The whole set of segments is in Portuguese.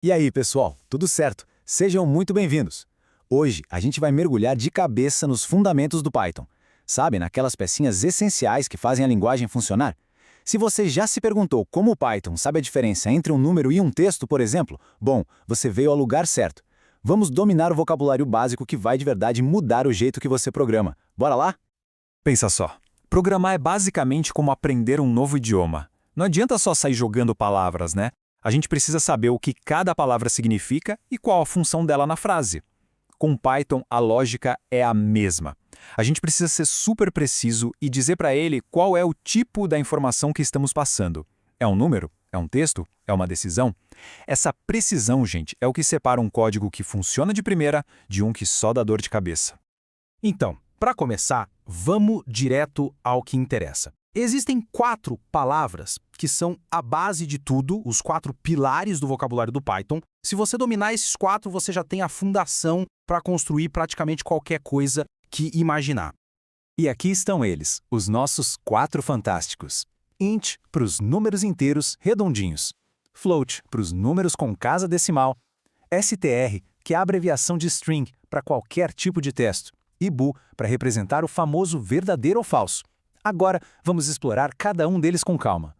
E aí, pessoal, tudo certo? Sejam muito bem-vindos. Hoje, a gente vai mergulhar de cabeça nos fundamentos do Python. Sabe, naquelas pecinhas essenciais que fazem a linguagem funcionar? Se você já se perguntou como o Python sabe a diferença entre um número e um texto, por exemplo, bom, você veio ao lugar certo. Vamos dominar o vocabulário básico que vai de verdade mudar o jeito que você programa. Bora lá? Pensa só, programar é basicamente como aprender um novo idioma. Não adianta só sair jogando palavras, né? A gente precisa saber o que cada palavra significa e qual a função dela na frase. Com Python, a lógica é a mesma. A gente precisa ser super preciso e dizer para ele qual é o tipo da informação que estamos passando. É um número? É um texto? É uma decisão? Essa precisão, gente, é o que separa um código que funciona de primeira de um que só dá dor de cabeça. Então, para começar, vamos direto ao que interessa. Existem 4 palavras que são a base de tudo, os 4 pilares do vocabulário do Python. Se você dominar esses 4, você já tem a fundação para construir praticamente qualquer coisa que imaginar. E aqui estão eles, os nossos 4 fantásticos. Int para os números inteiros redondinhos. Float para os números com casa decimal. str, que é a abreviação de string para qualquer tipo de texto. E bool para representar o famoso verdadeiro ou falso. Agora, vamos explorar cada um deles com calma.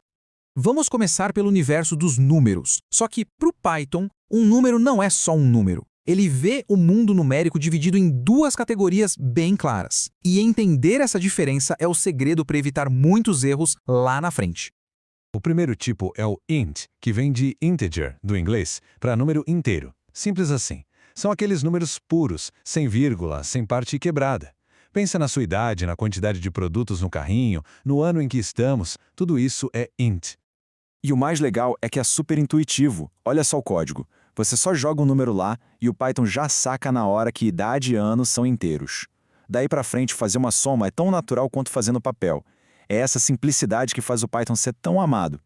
Vamos começar pelo universo dos números. Só que, para o Python, um número não é só um número. Ele vê o mundo numérico dividido em 2 categorias bem claras. E entender essa diferença é o segredo para evitar muitos erros lá na frente. O primeiro tipo é o int, que vem de integer, do inglês, para número inteiro. Simples assim. São aqueles números puros, sem vírgula, sem parte quebrada. Pensa na sua idade, na quantidade de produtos no carrinho, no ano em que estamos, tudo isso é int. E o mais legal é que é super intuitivo. Olha só o código. Você só joga um número lá e o Python já saca na hora que idade e ano são inteiros. Daí para frente, fazer uma soma é tão natural quanto fazer no papel. É essa simplicidade que faz o Python ser tão amado.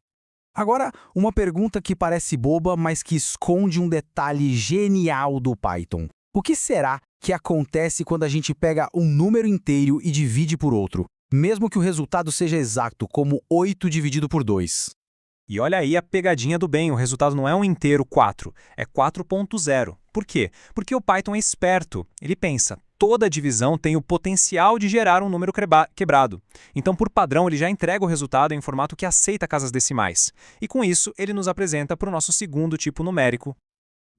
Agora, uma pergunta que parece boba, mas que esconde um detalhe genial do Python. O que será que acontece quando a gente pega um número inteiro e divide por outro, mesmo que o resultado seja exato, como 8 dividido por 2? E olha aí a pegadinha do bem, o resultado não é um inteiro 4, é 4.0. Por quê? Porque o Python é esperto. Ele pensa, toda divisão tem o potencial de gerar um número quebrado. Então, por padrão, ele já entrega o resultado em formato que aceita casas decimais. E com isso, ele nos apresenta para o nosso segundo tipo numérico.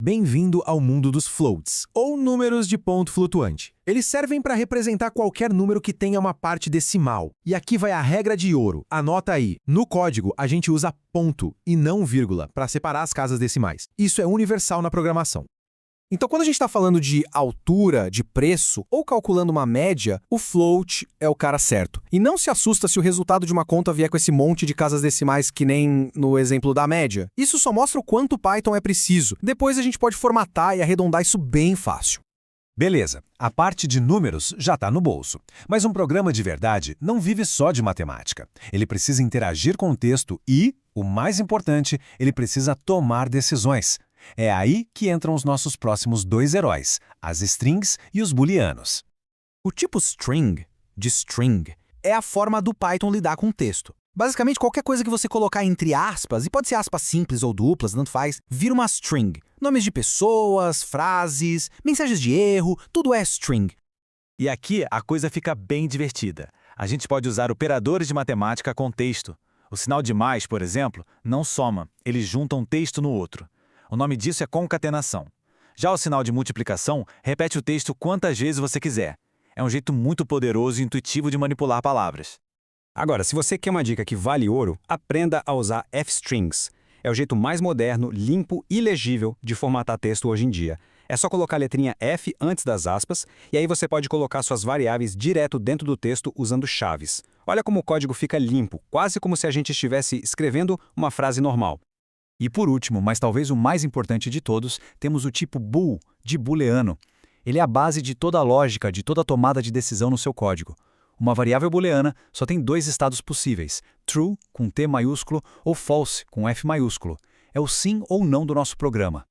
Bem-vindo ao mundo dos floats, ou números de ponto flutuante. Eles servem para representar qualquer número que tenha uma parte decimal. E aqui vai a regra de ouro. Anota aí. No código, a gente usa ponto e não vírgula para separar as casas decimais. Isso é universal na programação. Então, quando a gente está falando de altura, de preço, ou calculando uma média, o float é o cara certo. E não se assusta se o resultado de uma conta vier com esse monte de casas decimais que nem no exemplo da média. Isso só mostra o quanto o Python é preciso. Depois a gente pode formatar e arredondar isso bem fácil. Beleza, a parte de números já está no bolso. Mas um programa de verdade não vive só de matemática. Ele precisa interagir com o texto e, o mais importante, ele precisa tomar decisões. É aí que entram os nossos próximos 2 heróis, as strings e os booleanos. O tipo string, de string, é a forma do Python lidar com o texto. Basicamente, qualquer coisa que você colocar entre aspas, e pode ser aspas simples ou duplas, tanto faz, vira uma string. Nomes de pessoas, frases, mensagens de erro, tudo é string. E aqui a coisa fica bem divertida. A gente pode usar operadores de matemática com texto. O sinal de mais, por exemplo, não soma, ele junta um texto no outro. O nome disso é concatenação. Já o sinal de multiplicação repete o texto quantas vezes você quiser. É um jeito muito poderoso e intuitivo de manipular palavras. Agora, se você quer uma dica que vale ouro, aprenda a usar fstrings. É o jeito mais moderno, limpo e legível de formatar texto hoje em dia. É só colocar a letrinha F antes das aspas, e aí você pode colocar suas variáveis direto dentro do texto usando chaves. Olha como o código fica limpo, quase como se a gente estivesse escrevendo uma frase normal. E por último, mas talvez o mais importante de todos, temos o tipo bool, de booleano. Ele é a base de toda a lógica, de toda a tomada de decisão no seu código. Uma variável booleana só tem 2 estados possíveis, true, com T maiúsculo, ou false, com F maiúsculo. É o sim ou não do nosso programa.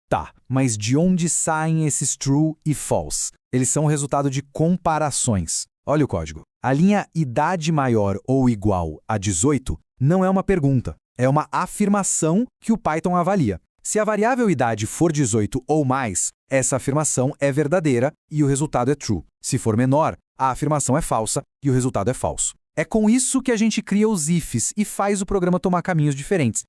Tá, mas de onde saem esses true e false? Eles são o resultado de comparações. Olha o código. A linha idade maior ou igual a 18 não é uma pergunta. É uma afirmação que o Python avalia. Se a variável idade for 18 ou mais, essa afirmação é verdadeira e o resultado é true. Se for menor, a afirmação é falsa e o resultado é falso. É com isso que a gente cria os ifs e faz o programa tomar caminhos diferentes.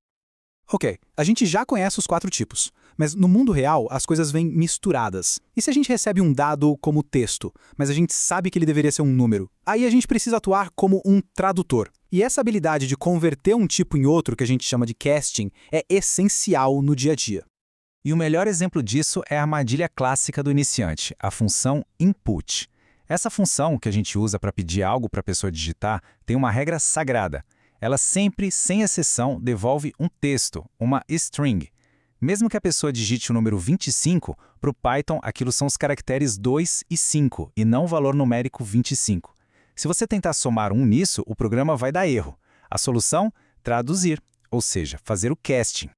Ok, a gente já conhece os 4 tipos, mas no mundo real as coisas vêm misturadas. E se a gente recebe um dado como texto, mas a gente sabe que ele deveria ser um número? Aí a gente precisa atuar como um tradutor. E essa habilidade de converter um tipo em outro, que a gente chama de casting, é essencial no dia a dia. E o melhor exemplo disso é a armadilha clássica do iniciante, a função input. Essa função, que a gente usa para pedir algo para a pessoa digitar, tem uma regra sagrada. Ela sempre, sem exceção, devolve um texto, uma string. Mesmo que a pessoa digite o número 25, para o Python aquilo são os caracteres 2 e 5, e não o valor numérico 25. Se você tentar somar um nisso, o programa vai dar erro. A solução? Traduzir, ou seja, fazer o casting.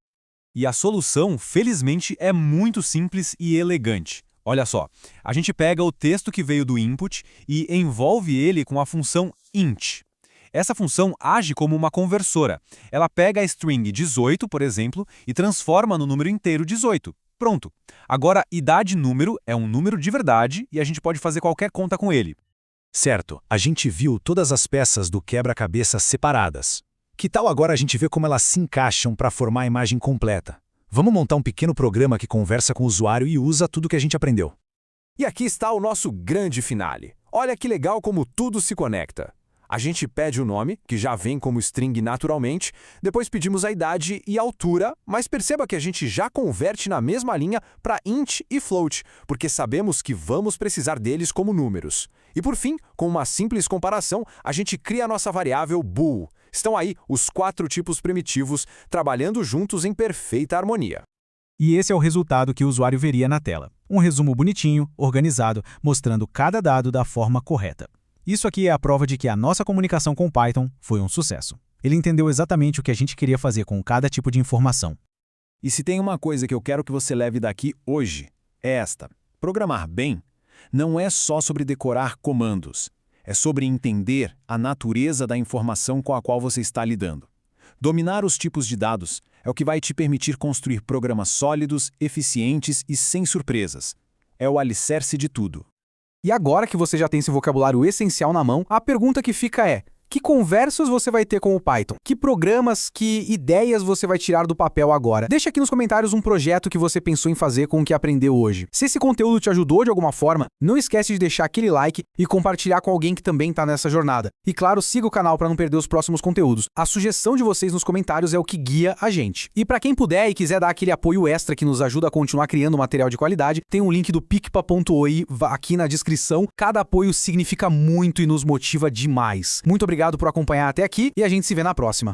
E a solução, felizmente, é muito simples e elegante. Olha só, a gente pega o texto que veio do input e envolve ele com a função int. Essa função age como uma conversora. Ela pega a string 18, por exemplo, e transforma no número inteiro 18. Pronto. Agora, idade número é um número de verdade e a gente pode fazer qualquer conta com ele. Certo, a gente viu todas as peças do quebra-cabeça separadas. Que tal agora a gente ver como elas se encaixam para formar a imagem completa? Vamos montar um pequeno programa que conversa com o usuário e usa tudo que a gente aprendeu. E aqui está o nosso grande finale. Olha que legal como tudo se conecta. A gente pede o nome, que já vem como string naturalmente, depois pedimos a idade e a altura, mas perceba que a gente já converte na mesma linha para int e float, porque sabemos que vamos precisar deles como números. E por fim, com uma simples comparação, a gente cria a nossa variável bool. Estão aí os 4 tipos primitivos trabalhando juntos em perfeita harmonia. E esse é o resultado que o usuário veria na tela. Um resumo bonitinho, organizado, mostrando cada dado da forma correta. Isso aqui é a prova de que a nossa comunicação com o Python foi um sucesso. Ele entendeu exatamente o que a gente queria fazer com cada tipo de informação. E se tem uma coisa que eu quero que você leve daqui hoje, é esta. Programar bem não é só sobre decorar comandos. É sobre entender a natureza da informação com a qual você está lidando. Dominar os tipos de dados é o que vai te permitir construir programas sólidos, eficientes e sem surpresas. É o alicerce de tudo. E agora que você já tem esse vocabulário essencial na mão, a pergunta que fica é: que conversas você vai ter com o Python? Que programas, que ideias você vai tirar do papel agora? Deixa aqui nos comentários um projeto que você pensou em fazer com o que aprendeu hoje. Se esse conteúdo te ajudou de alguma forma, não esquece de deixar aquele like e compartilhar com alguém que também está nessa jornada. E claro, siga o canal para não perder os próximos conteúdos. A sugestão de vocês nos comentários é o que guia a gente. E para quem puder e quiser dar aquele apoio extra que nos ajuda a continuar criando material de qualidade, tem um link do picpa.oi aqui na descrição. Cada apoio significa muito e nos motiva demais. Muito obrigado por acompanhar até aqui e a gente se vê na próxima.